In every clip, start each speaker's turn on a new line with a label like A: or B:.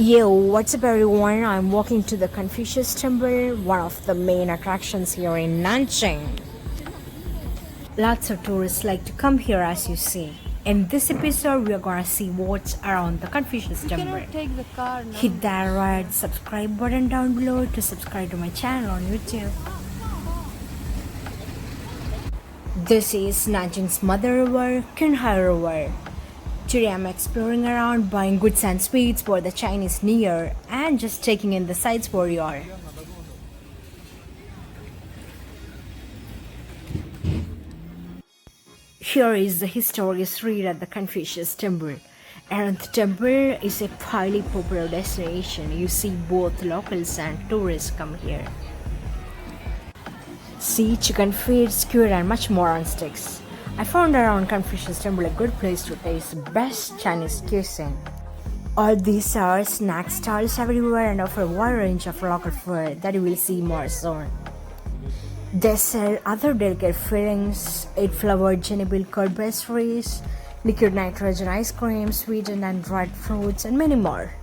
A: Yo, what's up everyone? I'm walking to the Confucius Temple, one of the main attractions here in Nanjing. Lots of tourists like to come here as you see. In this episode, we are gonna see what's around the Confucius Temple.
B: Take the car now.
A: Hit that red subscribe button down below to subscribe to my channel on YouTube. This is Nanjing's mother river, Qinhuai River. Today I'm exploring around, buying goods and sweets for the Chinese New Year and just taking in the sights for you all. Here is the historic street at the Confucius Temple. Around the temple is a highly popular destination. You see both locals and tourists come here. See chicken feet, skewer and much more on sticks. I found around Confucius Temple a good place to taste the best Chinese cuisine. All these are snack stalls everywhere and offer a wide range of local food that you will see more soon. They sell other delicate fillings, 8-flavored jellied curd pastries, liquid nitrogen ice cream, sweetened and dried fruits, and many more.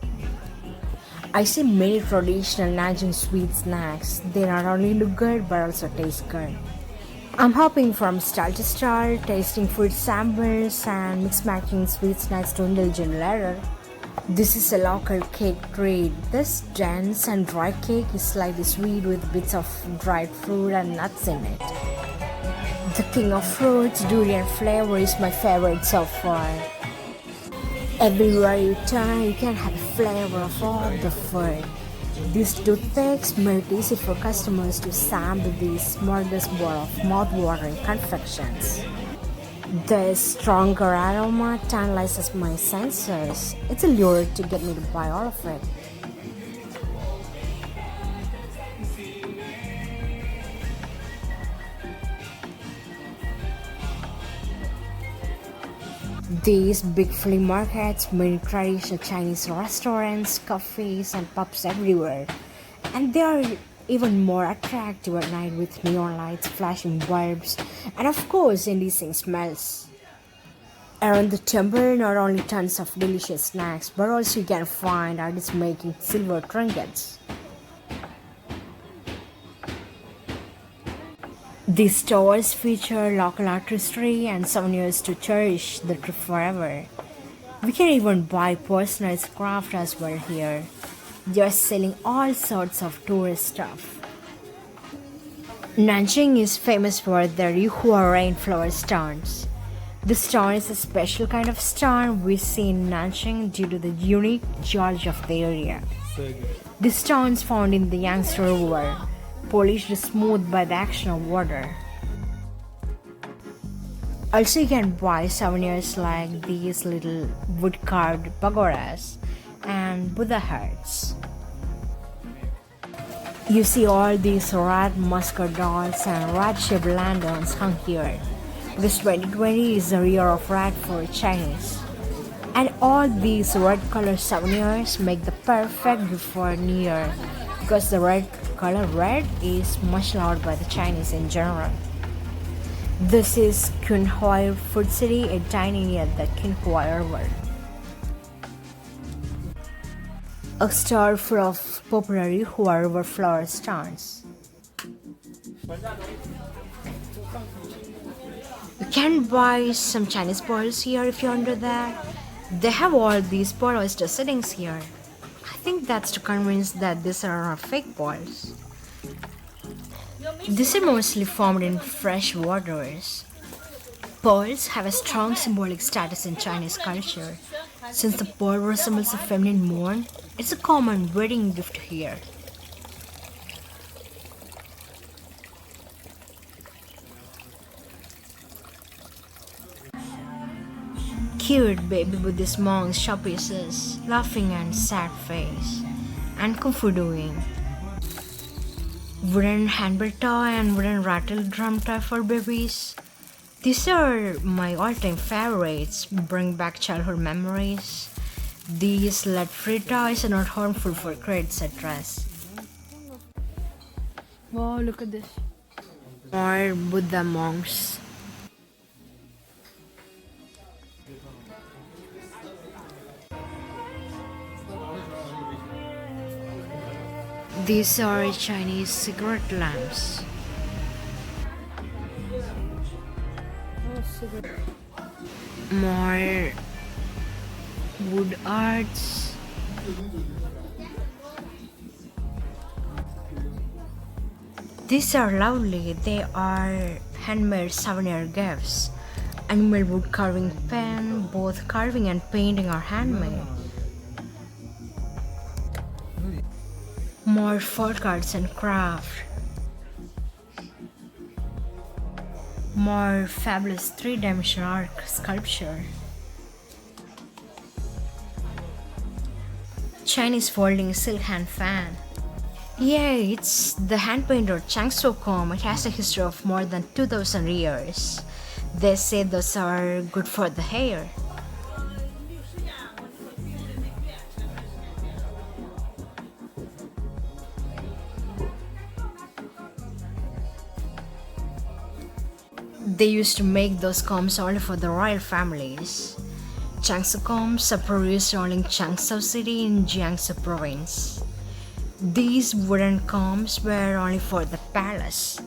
A: I see many traditional Nanjing sweet snacks. They not only look good but also taste good. I'm hopping from stall to stall, tasting food samples and mix-matching sweet snacks to indulge in later. This is a local cake treat. This dense and dry cake is slightly sweet with bits of dried fruit and nuts in it. The king of fruits, durian flavor is my favorite so far. Everywhere you turn, you can have a flavor of all the food. These toothpicks make it easy for customers to sample these smorgasbords of mouth-watering confections. The stronger aroma tantalizes my senses. It's a lure to get me to buy all of it. These big flea markets meet traditional Chinese restaurants, cafes, and pubs everywhere. And they are even more attractive at night with neon lights, flashing bulbs, and of course, enticing smells. Around the temple, not only tons of delicious snacks, but also you can find artists making silver trinkets. These stores feature local artistry and souvenirs to cherish the trip forever. We can even buy personalized craft as well here. They are selling all sorts of tourist stuff. Nanjing is famous for their YuHua Rain Flower stones. This stone is a special kind of stone we see in Nanjing due to the unique geology of the area. This stone is found in the Yangtze River, polished smooth by the action of water. Also, you can buy souvenirs like these little wood-carved pagodas and Buddha hearts. You see all these rat mascot dolls and rat-shaped lanterns hung here because 2020 is the year of rat for Chinese. And all these red-colored souvenirs make the perfect gift for New Year because the color red is much loved by the Chinese in general. This is Qinhuai Food City, a tiny near the Qinhuai River. A store full of popular YuHua River flower stands. You can buy some Chinese bottles here if you're under that. They have all these bottle oyster settings here. I think that's to convince that these are not fake balls. These are mostly formed in fresh waters. Pearls have a strong symbolic status in Chinese culture. Since the pearl resembles a feminine moon, it's a common wedding gift here. Cute baby Buddhist monks showpieces, laughing and sad face, and kung fu doing. Wooden handbell toy and wooden rattle drum toy for babies. These are my all-time favorites, bring back childhood memories. These lead-free toys are not harmful for kids at rest.
B: Wow, look at this.
A: More Buddha monks. These are Chinese cigarette lamps.
B: Oh, cigarette.
A: More wood arts. These are lovely. They are handmade souvenir gifts. Animal wood carving pen, both carving and painting are handmade. More folk arts and craft. More fabulous three-dimensional art sculpture. Chinese folding silk hand fan. Yeah, it's the hand painter Qingxi comb. It has a history of more than 2000 years. They say those are good for the hair. They used to make those combs only for the royal families. Qingxi combs are produced only in Qingxi City in Jiangsu province. These wooden combs were only for the palace.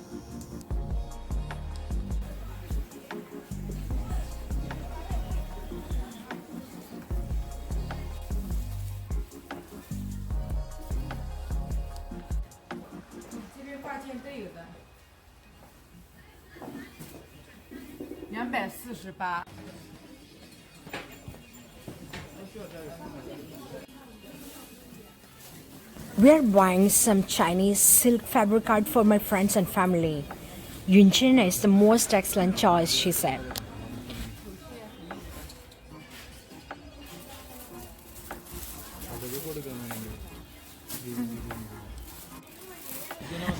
A: We are buying some Chinese silk fabric art for my friends and family. Yunjin is the most excellent choice, she said.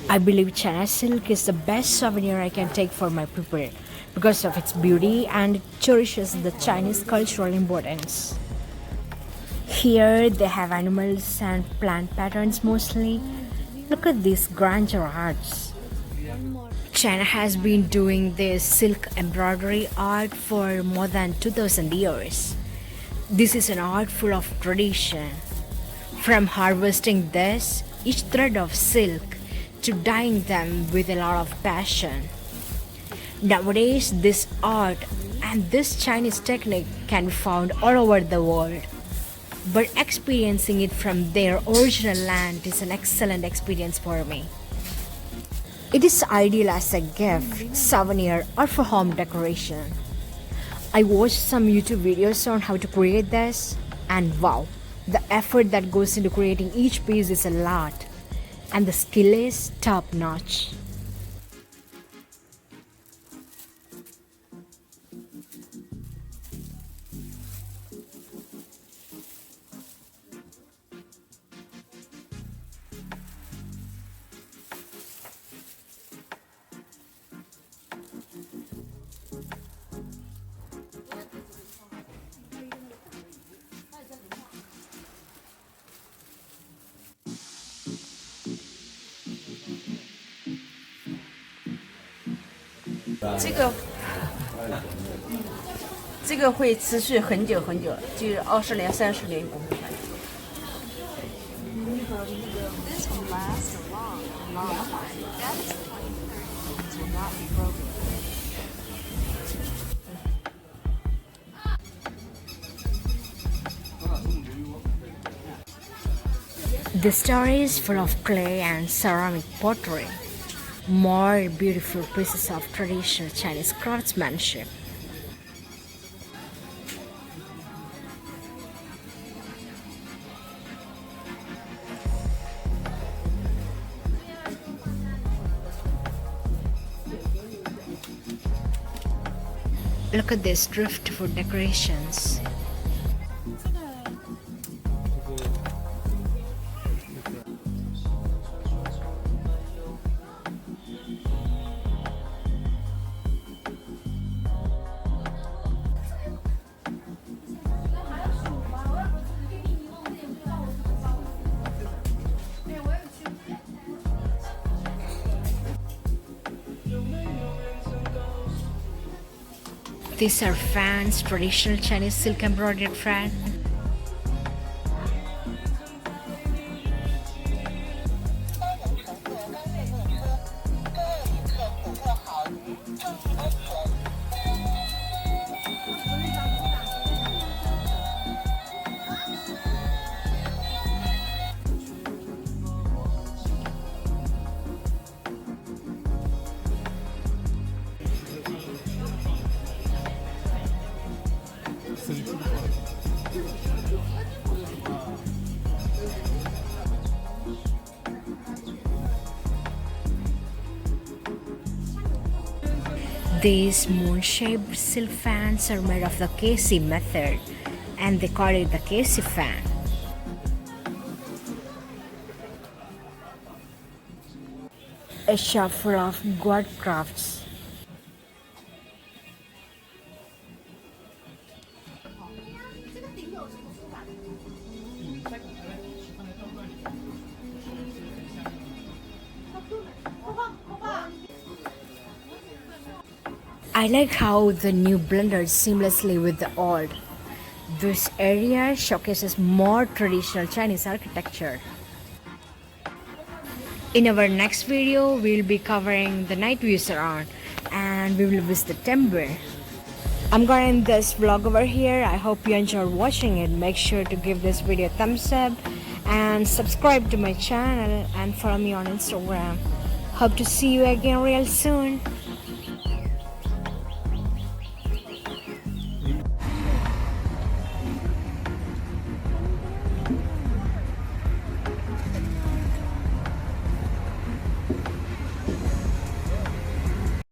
A: I believe China silk is the best souvenir I can take for my people because of its beauty and it cherishes the Chinese cultural importance. Here they have animals and plant patterns mostly. Look at these grandeur arts. China has been doing this silk embroidery art for more than 2000 years. This is an art full of tradition. From harvesting this, each thread of silk, to dyeing them with a lot of passion. Nowadays, this art and this Chinese technique can be found all over the world. But experiencing it from their original land is an excellent experience for me. It is ideal as a gift, souvenir, or for home decoration. I watched some YouTube videos on how to create this, and wow, the effort that goes into creating each piece is a lot, and the skill is top notch.
C: 这个会持续很久很久，就20年、30年不会坏。
B: This will last a long time. That is the 2030. Will not be broken.
A: The story is full of clay and ceramic pottery. More beautiful pieces of traditional Chinese craftsmanship. Look at these driftwood decorations. These are fans, traditional Chinese silk embroidered fan. These moon-shaped silk fans are made of the Qingxi method, and they call it the Qingxi fan. A shop full of god crafts. I like how the new blended seamlessly with the old. This area showcases more traditional Chinese architecture. In our next video, we'll be covering the night views around and we will visit the temple. I'm gonna end this vlog over here. I hope you enjoyed watching it. Make sure to give this video a thumbs up and subscribe to my channel and follow me on Instagram. Hope to see you again real soon.